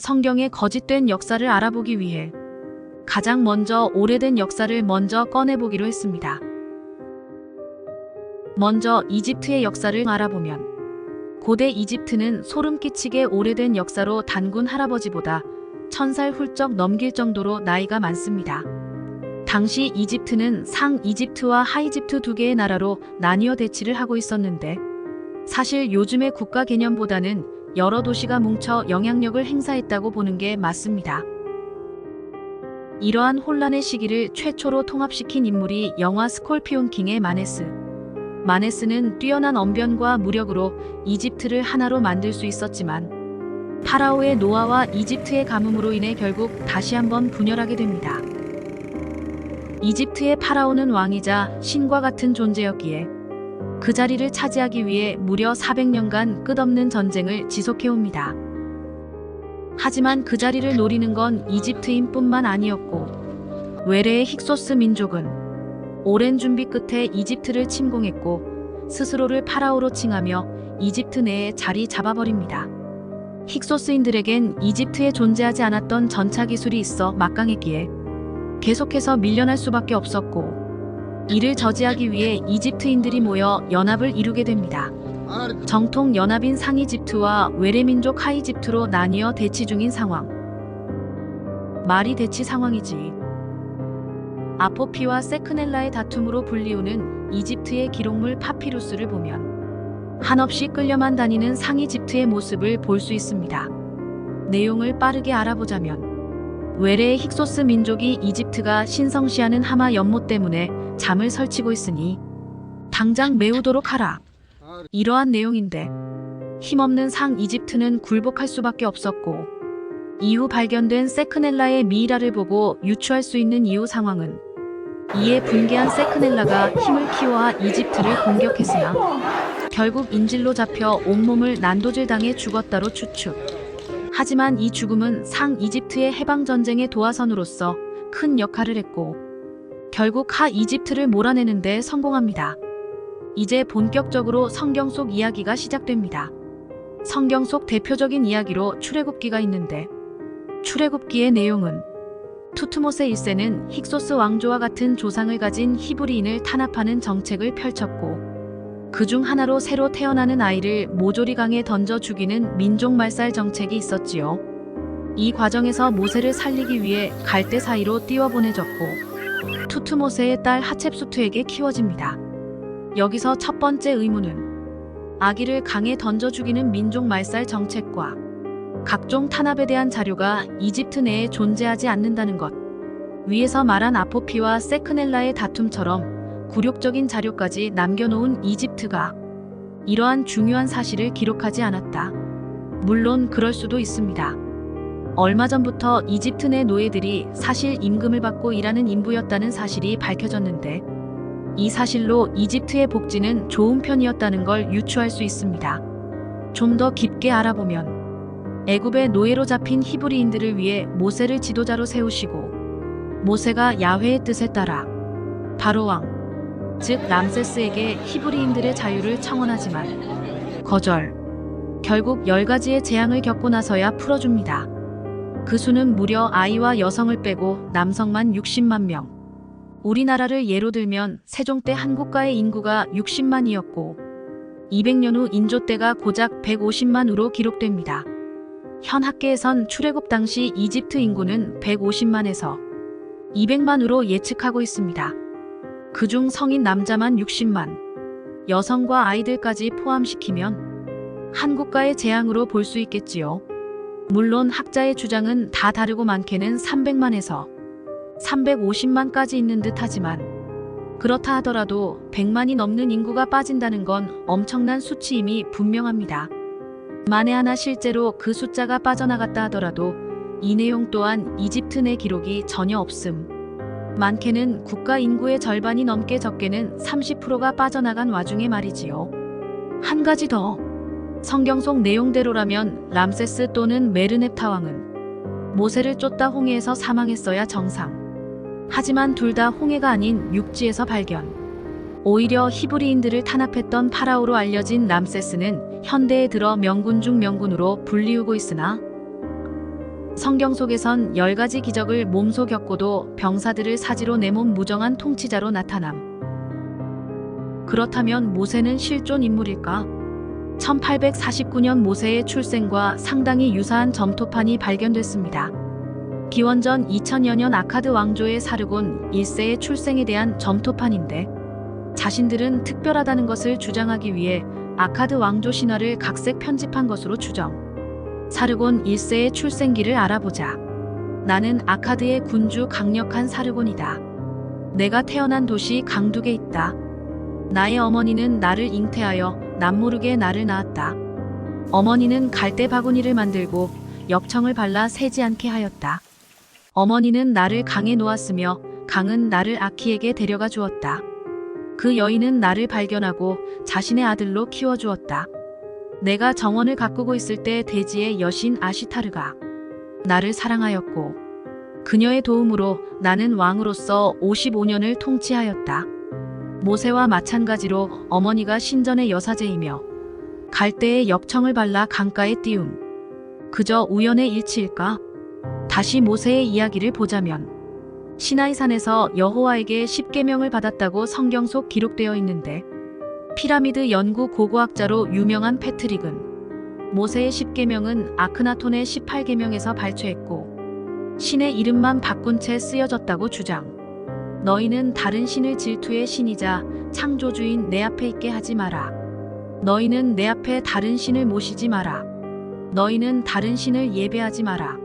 성경의 거짓된 역사를 알아보기 위해 가장 먼저 오래된 역사를 먼저 꺼내보기로 했습니다. 먼저 이집트의 역사를 알아보면 고대 이집트는 소름 끼치게 오래된 역사로 단군 할아버지보다 1000살 훌쩍 넘길 정도로 나이가 많습니다. 당시 이집트는 상 이집트와 하이집트 두 개의 나라로 나뉘어 대치를 하고 있었는데 사실 요즘의 국가 개념보다는 여러 도시가 뭉쳐 영향력을 행사했다고 보는 게 맞습니다. 이러한 혼란의 시기를 최초로 통합시킨 인물이 영화 스콜피온 킹의 마네스. 마네스는 뛰어난 언변과 무력으로 이집트를 하나로 만들 수 있었지만 파라오의 노화와 이집트의 가뭄으로 인해 결국 다시 한번 분열하게 됩니다. 이집트의 파라오는 왕이자 신과 같은 존재였기에 그 자리를 차지하기 위해 무려 400년간 끝없는 전쟁을 지속해옵니다. 하지만 그 자리를 노리는 건 이집트인 뿐만 아니었고 외래의 힉소스 민족은 오랜 준비 끝에 이집트를 침공했고 스스로를 파라오로 칭하며 이집트 내에 자리 잡아버립니다. 힉소스인들에겐 이집트에 존재하지 않았던 전차 기술이 있어 막강했기에 계속해서 밀려날 수밖에 없었고 이를 저지하기 위해 이집트인들이 모여 연합을 이루게 됩니다. 정통 연합인 상이집트와 외래민족 하이집트로 나뉘어 대치 중인 상황. 말이 대치 상황이지. 아포피와 세크넬라의 다툼으로 불리우는 이집트의 기록물 파피루스를 보면 한없이 끌려만 다니는 상이집트의 모습을 볼 수 있습니다. 내용을 빠르게 알아보자면 외래의 힉소스 민족이 이집트가 신성시하는 하마 연못 때문에 잠을 설치고 있으니 당장 메우도록 하라. 이러한 내용인데 힘없는 상 이집트는 굴복할 수밖에 없었고 이후 발견된 세크넬라의 미이라를 보고 유추할 수 있는 이후 상황은 이에 분개한 세크넬라가 힘을 키워야 이집트를 공격했으나 결국 인질로 잡혀 온몸을 난도질당해 죽었다로 추측. 하지만 이 죽음은 상 이집트의 해방전쟁의 도화선으로서 큰 역할을 했고 결국 하 이집트를 몰아내는 데 성공합니다. 이제 본격적으로 성경 속 이야기가 시작됩니다. 성경 속 대표적인 이야기로 출애굽기가 있는데 출애굽기의 내용은 투트모세 1세는 힉소스 왕조와 같은 조상을 가진 히브리인을 탄압하는 정책을 펼쳤고 그중 하나로 새로 태어나는 아이를 모조리강에 던져 죽이는 민족 말살 정책이 있었지요. 이 과정에서 모세를 살리기 위해 갈대 사이로 띄워보내졌고 투트모세의 딸 하첵수트에게 키워집니다. 여기서 첫 번째 의문은 아기를 강에 던져 죽이는 민족 말살 정책과 각종 탄압에 대한 자료가 이집트 내에 존재하지 않는다는 것. 위에서 말한 아포피와 세크넬라의 다툼처럼 굴욕적인 자료까지 남겨놓은 이집트가 이러한 중요한 사실을 기록하지 않았다. 물론 그럴 수도 있습니다. 얼마 전부터 이집트 내 노예들이 사실 임금을 받고 일하는 인부였다는 사실이 밝혀졌는데 이 사실로 이집트의 복지는 좋은 편이었다는 걸 유추할 수 있습니다. 좀 더 깊게 알아보면 애굽의 노예로 잡힌 히브리인들을 위해 모세를 지도자로 세우시고 모세가 야훼의 뜻에 따라 바로왕 즉 람세스에게 히브리인들의 자유를 청원하지만 거절. 결국 10가지의 재앙을 겪고 나서야 풀어줍니다. 그 수는 무려 아이와 여성을 빼고 남성만 60만 명. 우리나라를 예로 들면 세종 때 한국가의 인구가 60만이었고 200년 후 인조 때가 고작 150만으로 기록됩니다. 현 학계에선 출애굽 당시 이집트 인구는 150만에서 200만으로 예측하고 있습니다. 그중 성인 남자만 60만, 여성과 아이들까지 포함시키면 한국가의 재앙으로 볼 수 있겠지요. 물론 학자의 주장은 다 다르고 많게는 300만에서 350만까지 있는 듯 하지만 그렇다 하더라도 100만이 넘는 인구가 빠진다는 건 엄청난 수치임이 분명합니다. 만에 하나 실제로 그 숫자가 빠져나갔다 하더라도 이 내용 또한 이집트 내 기록이 전혀 없음. 많게는 국가 인구의 절반이 넘게 적게는 30%가 빠져나간 와중에 말이지요. 한 가지 더. 성경 속 내용대로라면 람세스 또는 메르넵타 왕은 모세를 쫓다 홍해에서 사망했어야 정상. 하지만 둘 다 홍해가 아닌 육지에서 발견. 오히려 히브리인들을 탄압했던 파라오로 알려진 람세스는 현대에 들어 명군 중 명군으로 불리우고 있으나 성경 속에선 10가지 기적을 몸소 겪고도 병사들을 사지로 내몬 무정한 통치자로 나타남. 그렇다면 모세는 실존 인물일까? 1849년 모세의 출생과 상당히 유사한 점토판이 발견됐습니다. 기원전 2000여 년 아카드 왕조의 사르곤 1세의 출생에 대한 점토판인데, 자신들은 특별하다는 것을 주장하기 위해 아카드 왕조 신화를 각색 편집한 것으로 추정. 사르곤 1세의 출생기를 알아보자. 나는 아카드의 군주 강력한 사르곤이다. 내가 태어난 도시 강둑에 있다. 나의 어머니는 나를 잉태하여 남모르게 나를 낳았다. 어머니는 갈대 바구니를 만들고 엽청을 발라 새지 않게 하였다. 어머니는 나를 강에 놓았으며 강은 나를 아키에게 데려가 주었다. 그 여인은 나를 발견하고 자신의 아들로 키워주었다. 내가 정원을 가꾸고 있을 때 대지의 여신 아시타르가 나를 사랑하였고, 그녀의 도움으로 나는 왕으로서 55년을 통치하였다. 모세와 마찬가지로 어머니가 신전의 여사제이며 갈대의 엽청을 발라 강가에 띄움. 그저 우연의 일치일까? 다시 모세의 이야기를 보자면, 시나이산에서 여호와에게 십계명을 받았다고 성경 속 기록되어 있는데, 피라미드 연구 고고학자로 유명한 패트릭은 모세의 십계명은 아크나톤의 18계명에서 발췌했고 신의 이름만 바꾼 채 쓰여졌다고 주장. 너희는 다른 신을 질투의 신이자 창조주인 내 앞에 있게 하지 마라. 너희는 내 앞에 다른 신을 모시지 마라. 너희는 다른 신을 예배하지 마라.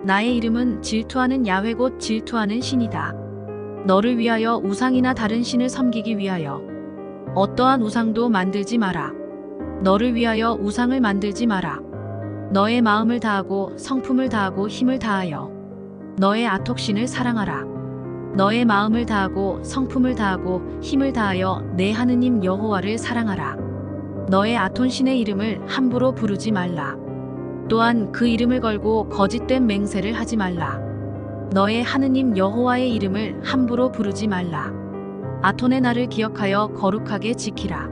나의 이름은 질투하는 야훼 곧 질투하는 신이다. 너를 위하여 우상이나 다른 신을 섬기기 위하여 어떠한 우상도 만들지 마라. 너를 위하여 우상을 만들지 마라. 너의 마음을 다하고 성품을 다하고 힘을 다하여 너의 아톡신을 사랑하라. 너의 마음을 다하고 성품을 다하고 힘을 다하여 내 하느님 여호와를 사랑하라. 너의 아톤신의 이름을 함부로 부르지 말라. 또한 그 이름을 걸고 거짓된 맹세를 하지 말라. 너의 하느님 여호와의 이름을 함부로 부르지 말라. 아톤의 날을 기억하여 거룩하게 지키라.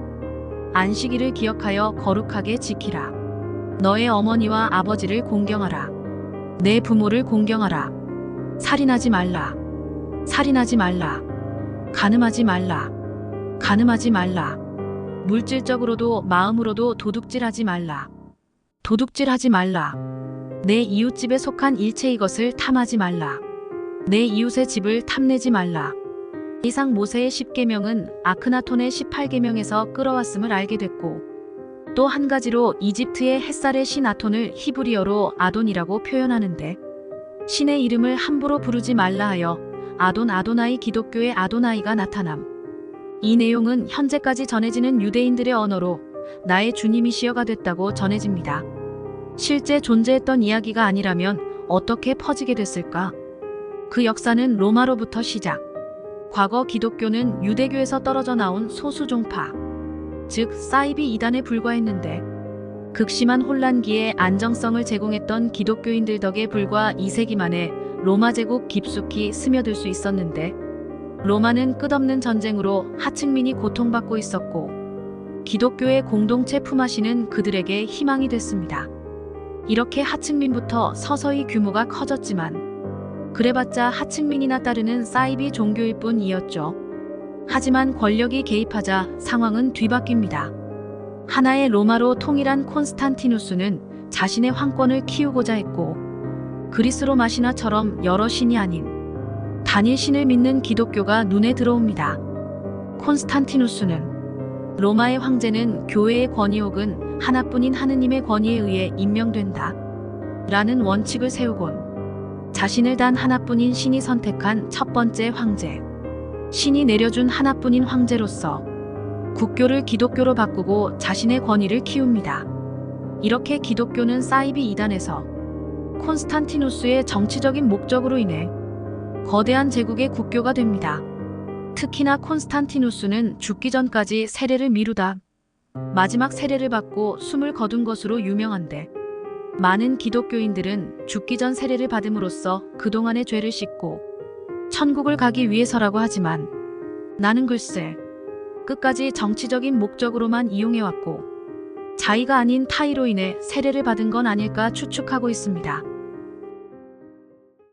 안식일을 기억하여 거룩하게 지키라. 너의 어머니와 아버지를 공경하라. 내 부모를 공경하라. 살인하지 말라. 살인하지 말라. 간음하지 말라. 간음하지 말라. 물질적으로도 마음으로도 도둑질하지 말라. 도둑질하지 말라. 내 이웃집에 속한 일체 이것을 탐하지 말라. 내 이웃의 집을 탐내지 말라. 이상 모세의 10계명은 아크나톤의 18계명에서 끌어왔음을 알게 됐고, 또 한 가지로 이집트의 햇살의 신 아톤을 히브리어로 아돈이라고 표현하는데, 신의 이름을 함부로 부르지 말라 하여 아도나이 기독교의 아도나이가 나타남. 이 내용은 현재까지 전해지는 유대인들의 언어로 나의 주님이시여가 됐다고 전해집니다. 실제 존재했던 이야기가 아니라면 어떻게 퍼지게 됐을까? 그 역사는 로마로부터 시작. 과거 기독교는 유대교에서 떨어져 나온 소수 종파, 즉 사이비 이단에 불과했는데, 극심한 혼란기에 안정성을 제공했던 기독교인들 덕에 불과 2세기 만에 로마 제국 깊숙이 스며들 수 있었는데, 로마는 끝없는 전쟁으로 하층민이 고통받고 있었고, 기독교의 공동체 품앗이는 그들에게 희망이 됐습니다. 이렇게 하층민부터 서서히 규모가 커졌지만, 그래봤자 하층민이나 따르는 사이비 종교일 뿐이었죠. 하지만 권력이 개입하자 상황은 뒤바뀝니다. 하나의 로마로 통일한 콘스탄티누스는 자신의 황권을 키우고자 했고, 그리스 로마신화처럼 여러 신이 아닌 단일 신을 믿는 기독교가 눈에 들어옵니다. 콘스탄티누스는 로마의 황제는 교회의 권위 혹은 하나뿐인 하느님의 권위에 의해 임명된다 라는 원칙을 세우곤, 자신을 단 하나뿐인 신이 선택한 첫 번째 황제, 신이 내려준 하나뿐인 황제로서 국교를 기독교로 바꾸고 자신의 권위를 키웁니다. 이렇게 기독교는 사이비 이단에서 콘스탄티누스의 정치적인 목적으로 인해 거대한 제국의 국교가 됩니다. 특히나 콘스탄티누스는 죽기 전까지 세례를 미루다 마지막 세례를 받고 숨을 거둔 것으로 유명한데, 많은 기독교인들은 죽기 전 세례를 받음으로써 그동안의 죄를 씻고 천국을 가기 위해서라고 하지만, 나는 글쎄 끝까지 정치적인 목적으로만 이용해왔고 자의가 아닌 타의로 인해 세례를 받은 건 아닐까 추측하고 있습니다.